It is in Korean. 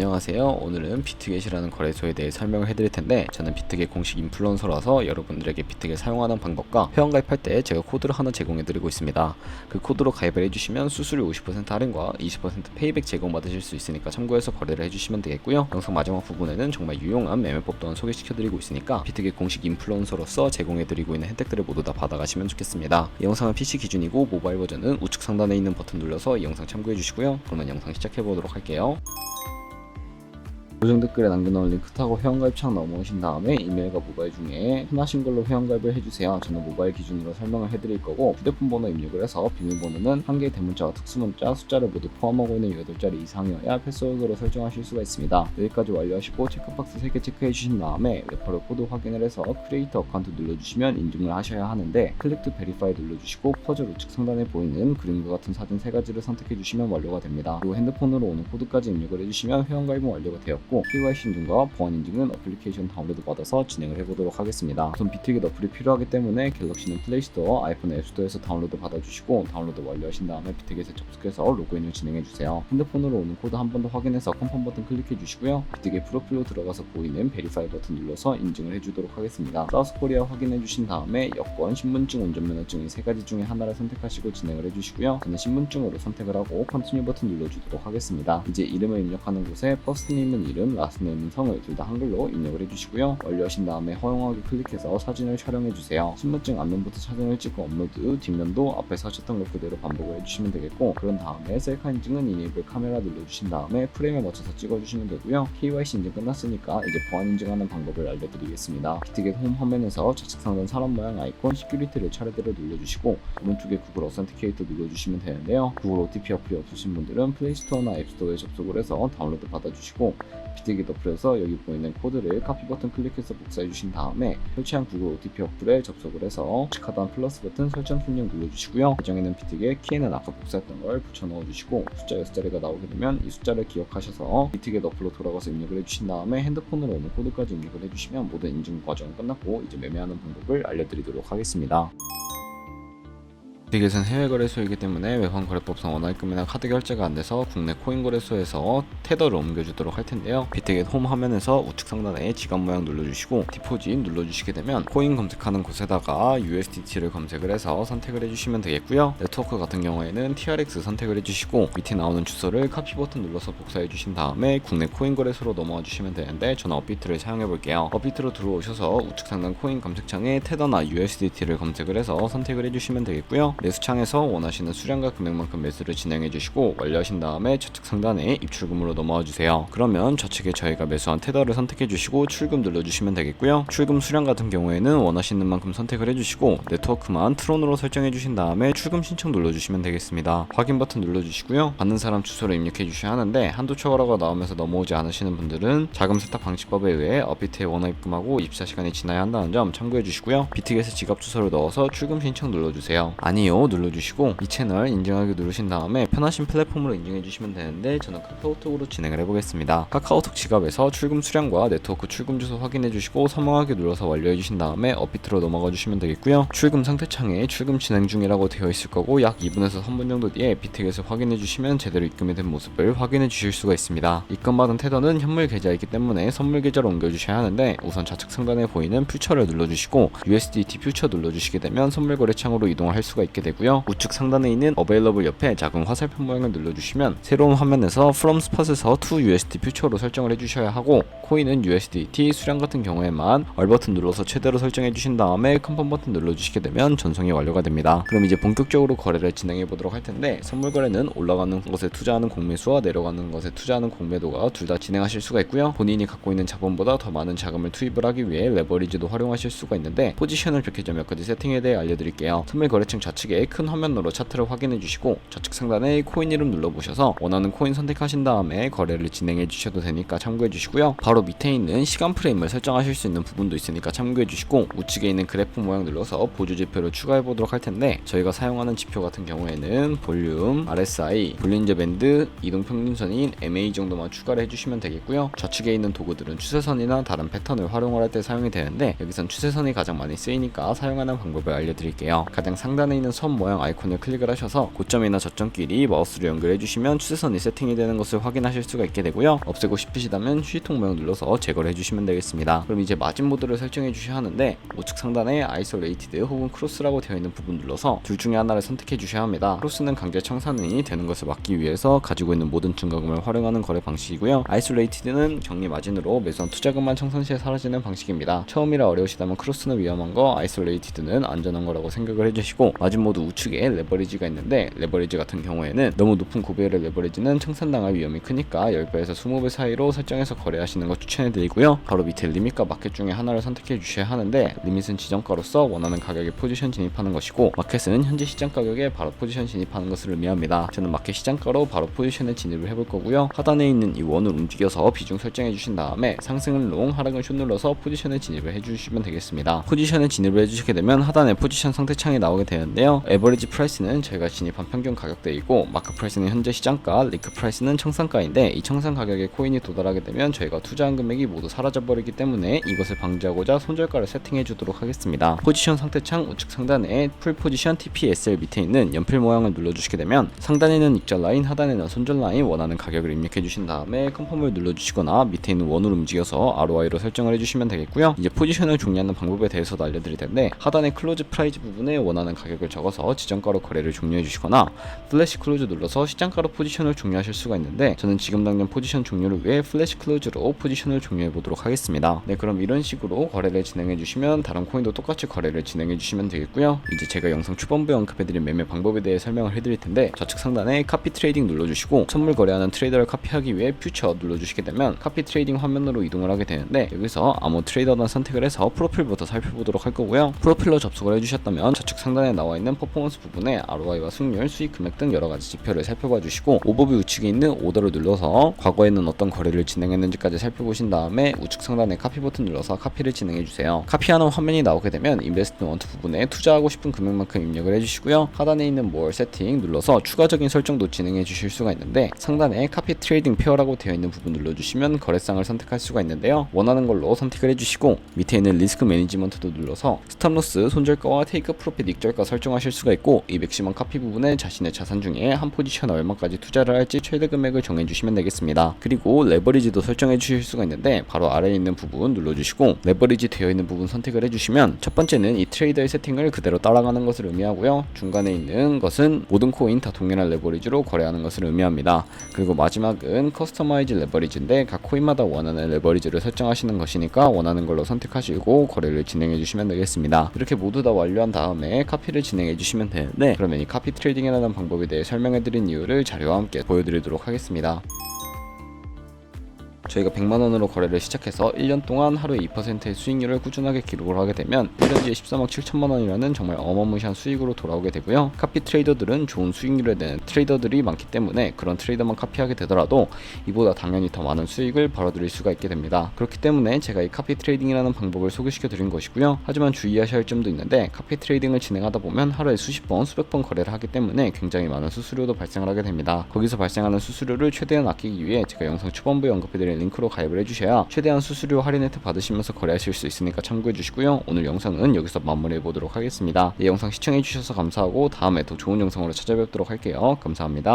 안녕하세요. 오늘은 비트겟이라는 거래소에 대해 설명을 해드릴 텐데, 저는 비트겟 공식 인플루언서라서 여러분들에게 비트겟 사용하는 방법과 회원가입할 때 제가 코드를 하나 제공해드리고 있습니다. 그 코드로 가입을 해주시면 수수료 50% 할인과 20% 페이백 제공받으실 수 있으니까 참고해서 거래를 해주시면 되겠고요. 영상 마지막 부분에는 정말 유용한 매매법 또한 소개시켜드리고 있으니까 비트겟 공식 인플루언서로서 제공해드리고 있는 혜택들을 모두 다 받아가시면 좋겠습니다. 이 영상은 PC 기준이고 모바일 버전은 우측 상단에 있는 버튼 눌러서 이 영상 참고해주시고요. 그러면 영상 시작해보도록 할게요. 고정 댓글에 남겨놓은 링크 타고 회원가입 창 넘어오신 다음에 이메일과 모바일 중에 편하신 걸로 회원가입을 해주세요. 저는 모바일 기준으로 설명을 해드릴 거고, 휴대폰 번호 입력을 해서 비밀번호는 한 개의 대문자와 특수문자, 숫자를 모두 포함하고 있는 8자리 이상이어야 패스워드로 설정하실 수가 있습니다. 여기까지 완료하시고 체크박스 3개 체크해 주신 다음에 레퍼럴 코드 확인을 해서 크리에이터 어카운트 눌러주시면 인증을 하셔야 하는데, 클릭 투 베리파이 눌러주시고 퍼즐 우측 상단에 보이는 그림과 같은 사진 3가지를 선택해 주시면 완료가 됩니다. 그리고 핸드폰으로 오는 코드까지 입력을 해주시면 회원가입은 완료가 되었고, KYC 인증과 보안 인증은 어플리케이션 다운로드 받아서 진행을 해보도록 하겠습니다. 우선 비트겟 어플이 필요하기 때문에 갤럭시는 플레이스토어, 아이폰 앱스토어에서 다운로드 받아주시고, 다운로드 완료하신 다음에 비트겟에 접속해서 로그인을 진행해주세요. 핸드폰으로 오는 코드 한 번 더 확인해서 컨펌 버튼 클릭해주시고요. 비트겟 프로필로 들어가서 보이는 베리파이 버튼 눌러서 인증을 해주도록 하겠습니다. 사우스 코리아 확인해주신 다음에 여권, 신분증, 운전면허증 이 3가지 중에 하나를 선택하시고 진행을 해주시고요. 저는 신분증으로 선택을 하고 컨티뉴 버튼 눌러주도록 하겠습니다. 이제 이름을 입력하는 곳에 퍼스트네임은 이름, 라스트네임은 성을 둘 다 한글로 입력을 해주시고요. 완료하신 다음에 허용하기 클릭해서 사진을 촬영해주세요. 신분증 앞면부터 사진을 찍고 업로드, 뒷면도 앞에서 하셨던 것 그대로 반복을 해주시면 되겠고, 그런 다음에 셀카 인증은 이네이블 카메라 눌러주신 다음에 프레임에 맞춰서 찍어주시면 되고요. KYC 인증 끝났으니까 이제 보안 인증하는 방법을 알려드리겠습니다. 비트겟 홈 화면에서 좌측 상단 사람 모양 아이콘 시큐리티를 차례대로 눌러주시고, 오른쪽에 구글 어센티케이터 눌러주시면 되는데요. 구글 OTP 어플이 없으신 분들은 플레이스토어나 앱스토어에 접속을 해서 다운로드 받아주시고, 비트겟 어플에서 여기 보이는 코드를 카피 버튼 클릭해서 복사해 주신 다음에 설치한 구글 OTP 어플에 접속을 해서 우측 하단 플러스 버튼 설정 출력 눌러주시고요. 계정에는 비트겟, 키에는 아까 복사했던 걸 붙여 넣어주시고, 숫자 6자리가 나오게 되면 이 숫자를 기억하셔서 비트겟 어플로 돌아가서 입력을 해주신 다음에 핸드폰으로 오는 코드까지 입력을 해주시면 모든 인증 과정은 끝났고, 이제 매매하는 방법을 알려드리도록 하겠습니다. 비트겟은 해외 거래소이기 때문에 외환 거래법상 원화입금이나 카드 결제가 안 돼서 국내 코인 거래소에서 테더를 옮겨주도록 할 텐데요. 비트겟 홈 화면에서 우측 상단에 지갑 모양 눌러주시고 디포짓 눌러주시게 되면 코인 검색하는 곳에다가 USDT를 검색을 해서 선택을 해주시면 되겠고요. 네트워크 같은 경우에는 TRX 선택을 해주시고 밑에 나오는 주소를 카피 버튼 눌러서 복사해 주신 다음에 국내 코인 거래소로 넘어와 주시면 되는데, 저는 업비트를 사용해 볼게요. 업비트로 들어오셔서 우측 상단 코인 검색창에 테더나 USDT를 검색을 해서 선택을 해주시면 되겠고요. 매수창에서 원하시는 수량과 금액만큼 매수를 진행해 주시고, 완료하신 다음에 좌측 상단에 입출금으로 넘어와 주세요. 그러면 좌측에 저희가 매수한 테더를 선택해 주시고 출금 눌러 주시면 되겠고요. 출금 수량 같은 경우에는 원하시는 만큼 선택을 해 주시고, 네트워크만 트론으로 설정해 주신 다음에 출금 신청 눌러 주시면 되겠습니다. 확인 버튼 눌러 주시고요. 받는 사람 주소를 입력해 주셔야 하는데, 한도 초과라고 나오면서 넘어오지 않으시는 분들은 자금 세탁 방지법에 의해 업비트에 원화 입금하고 입사 시간이 지나야 한다는 점 참고해 주시고요. 비트겟에 지갑 주소를 넣어서 출금 신청 눌러 주세요. 아니요 눌러주시고 이 채널 인증하기 누르신 다음에 편하신 플랫폼으로 인증해 주시면 되는데, 저는 카카오톡으로 진행을 해보겠습니다. 카카오톡 지갑에서 출금 수량과 네트워크 출금 주소 확인해 주시고 선명하게 눌러서 완료해 주신 다음에 업비트로 넘어가 주시면 되겠고요. 출금 상태 창에 출금 진행 중이라고 되어 있을 거고, 약 2분에서 3분 정도 뒤에 비트겟을 확인해 주시면 제대로 입금이 된 모습을 확인해 주실 수가 있습니다. 입금받은 테더는 현물 계좌이기 때문에 선물 계좌로 옮겨 주셔야 하는데, 우선 좌측 상단에 보이는 퓨처를 눌러주시고 USDT 퓨처 눌러주시게 되면 선물 거래 창으로 이동을 할 수가 있게 되고요. 우측 상단에 있는 어베일러블 옆에 작은 화살표 모양을 눌러주시면 새로운 화면에서 From Spot에서 To USD 퓨처로 설정을 해주셔야 하고, 코인은 USDT, 수량 같은 경우에만 얼 버튼 눌러서 최대로 설정해 주신 다음에 컨펌 버튼 눌러주시게 되면 전송이 완료가 됩니다. 그럼 이제 본격적으로 거래를 진행해 보도록 할 텐데, 선물 거래는 올라가는 것에 투자하는 공매수와 내려가는 것에 투자하는 공매도가 둘 다 진행하실 수가 있고요. 본인이 갖고 있는 자본보다 더 많은 자금을 투입을 하기 위해 레버리지도 활용하실 수가 있는데, 포지션을 벽해져 몇 가지 세팅에 대해 알려드릴게요. 선물 거래층 좌측에 큰 화면으로 차트를 확인해 주시고, 좌측 상단에 코인 이름 눌러보셔서 원하는 코인 선택하신 다음에 거래를 진행해 주셔도 되니까 참고해 주시고요. 바로 밑에 있는 시간 프레임을 설정하실 수 있는 부분도 있으니까 참고해 주시고, 우측에 있는 그래프 모양 눌러서 보조 지표를 추가해 보도록 할 텐데, 저희가 사용하는 지표 같은 경우에는 볼륨, RSI, 볼린저 밴드, 이동 평균선인 MA 정도만 추가를 해주시면 되겠고요. 좌측에 있는 도구들은 추세선이나 다른 패턴을 활용을 할 때 사용이 되는데, 여기선 추세선이 가장 많이 쓰이니까 사용하는 방법을 알려드릴게요. 가장 상단에 있는 선 모양 아이콘을 클릭을 하셔서 고점이나 저점끼리 마우스로 연결해 주시면 추세선이 세팅이 되는 것을 확인하실 수가 있게 되고요. 없애고 싶으시다면 휴지통 모양 눌러서 제거를 해주시면 되겠습니다. 그럼 이제 마진 모드를 설정해 주셔야 하는데 우측 상단에 아이솔레이티드 혹은 크로스라고 되어 있는 부분 눌러서 둘 중에 하나를 선택해 주셔야 합니다. 크로스는 강제 청산이 되는 것을 막기 위해서 가지고 있는 모든 증가금을 활용하는 거래 방식이고요. 아이솔레이티드는 격리 마진으로 매수한 투자금만 청산 시에 사라지는 방식입니다. 처음이라 어려우시다면 크로스는 위험한 거, 아이솔레이티드는 안전한 거라고 생각을 해주시고, 마진 모드 우측에 레버리지가 있는데 레버리지 같은 경우에는 너무 높은 고배율의 레버리지는 청산당할 위험이 크니까 10배에서 20배 사이로 설정해서 거래하시는 거 추천해드리고요. 바로 밑에 리밋과 마켓 중에 하나를 선택해 주셔야 하는데, 리밋은 지정가로서 원하는 가격에 포지션 진입하는 것이고, 마켓은 현재 시장 가격에 바로 포지션 진입하는 것을 의미합니다. 저는 마켓 시장가로 바로 포지션에 진입을 해볼 거고요. 하단에 있는 이 원을 움직여서 비중 설정해 주신 다음에 상승은 롱, 하락은 숏 눌러서 포지션에 진입을 해주시면 되겠습니다. 포지션에 진입을 해주시게 되면 하단에 포지션 상태창이 나오게 되는데요. 에버리지 프라이스는 저희가 진입한 평균 가격대이고, 마크 프라이스는 현재 시장가, 리크 프라이스는 청산가인데, 이 청산 가격에 코인이 도달하게 되면 저희가 투자한 금액이 모두 사라져버리기 때문에 이것을 방지하고자 손절가를 세팅해 주도록 하겠습니다. 포지션 상태창 우측 상단에 풀 포지션 TPSL 밑에 있는 연필 모양을 눌러주시게 되면 상단에는 익절 라인, 하단에는 손절 라인 원하는 가격을 입력해 주신 다음에 컨펌을 눌러주시거나 밑에 있는 원으로 움직여서 ROI로 설정을 해주시면 되겠고요. 이제 포지션을 종료하는 방법에 대해서도 알려드릴 텐데, 하단의 클로즈 프라이즈 부분에 원하는 가격을 적어서 지정가로 거래를 종료해 주시거나 플래시 클로즈 눌러서 시장가로 포지션을 종료하실 수가 있는데, 저는 지금 당장 포지션 종료를 위해 플래시 클로즈로 포지션을 종료해 보도록 하겠습니다. 네, 그럼 이런 식으로 거래를 진행해 주시면 다른 코인도 똑같이 거래를 진행해 주시면 되겠고요. 이제 제가 영상 초반부에 언급해드린 매매 방법에 대해 설명을 해드릴 텐데, 좌측 상단에 카피 트레이딩 눌러주시고 선물 거래하는 트레이더를 카피하기 위해 퓨처 눌러주시게 되면 카피 트레이딩 화면으로 이동을 하게 되는데, 여기서 아무 트레이더나 선택을 해서 프로필부터 살펴보도록 할 거고요. 프로필로 접속을 해주셨다면 좌측 상단에 나와 있는 퍼포먼스 부분에 ROI와 수익률, 수익 금액 등 여러 가지 지표를 살펴봐 주시고, 오버뷰 우측에 있는 오더를 눌러서 과거에는 어떤 거래를 진행했는지까지 살펴보신 다음에 우측 상단에 카피 버튼 눌러서 카피를 진행해 주세요. 카피하는 화면이 나오게 되면 인베스트먼트 부분에 투자하고 싶은 금액만큼 입력을 해주시고요. 하단에 있는 More 세팅 눌러서 추가적인 설정도 진행해 주실 수가 있는데, 상단에 카피 트레이딩 페어라고 되어 있는 부분 눌러주시면 거래상을 선택할 수가 있는데요. 원하는 걸로 선택을 해주시고 밑에 있는 리스크 매니지먼트도 눌러서 스탑로스, 손절가와 테이크 프로핏 익절가 설정하실 수가 있고, 이 맥시멈 카피 부분에 자신의 자산 중에 한 포지션 얼마까지 투자를 할지 최대 금액을 정해주시면 되겠습니다. 그리고 레버리지도 설정해 주실 수가 있는데, 바로 아래에 있는 부분 눌러주시고 레버리지 되어 있는 부분 선택을 해주시면, 첫 번째는 이 트레이더의 세팅을 그대로 따라가는 것을 의미하고요. 중간에 있는 것은 모든 코인 다 동일한 레버리지로 거래하는 것을 의미합니다. 그리고 마지막은 커스터마이즈 레버리지인데, 각 코인마다 원하는 레버리지를 설정하시는 것이니까 원하는 걸로 선택하시고 거래를 진행해 주시면 되겠습니다. 이렇게 모두 다 완료한 다음에 카피를 진행해 주시면 되는데, 그러면 이 카피 트레이딩이라는 방법에 대해 설명해 드린 이유를 자료와 함께 보여드리도록 하겠습니다. 저희가 100만원으로 거래를 시작해서 1년 동안 하루에 2%의 수익률을 꾸준하게 기록을 하게 되면 1년 뒤에 13억 7천만원이라는 정말 어마무시한 수익으로 돌아오게 되고요. 카피 트레이더들은 좋은 수익률에 대한 트레이더들이 많기 때문에 그런 트레이더만 카피하게 되더라도 이보다 당연히 더 많은 수익을 벌어들일 수가 있게 됩니다. 그렇기 때문에 제가 이 카피 트레이딩이라는 방법을 소개시켜 드린 것이고요. 하지만 주의하셔야 할 점도 있는데, 카피 트레이딩을 진행하다 보면 하루에 수십 번, 수백 번 거래를 하기 때문에 굉장히 많은 수수료도 발생을 하게 됩니다. 거기서 발생하는 수수료를 최대한 아끼기 위해 제가 영상 초반부에 언급해드린 링크로 가입을 해주셔야 최대한 수수료 할인 혜택 받으시면서 거래하실 수 있으니까 참고해 주시고요. 오늘 영상은 여기서 마무리해 보도록 하겠습니다. 이 영상 시청해 주셔서 감사하고 다음에 더 좋은 영상으로 찾아뵙도록 할게요. 감사합니다.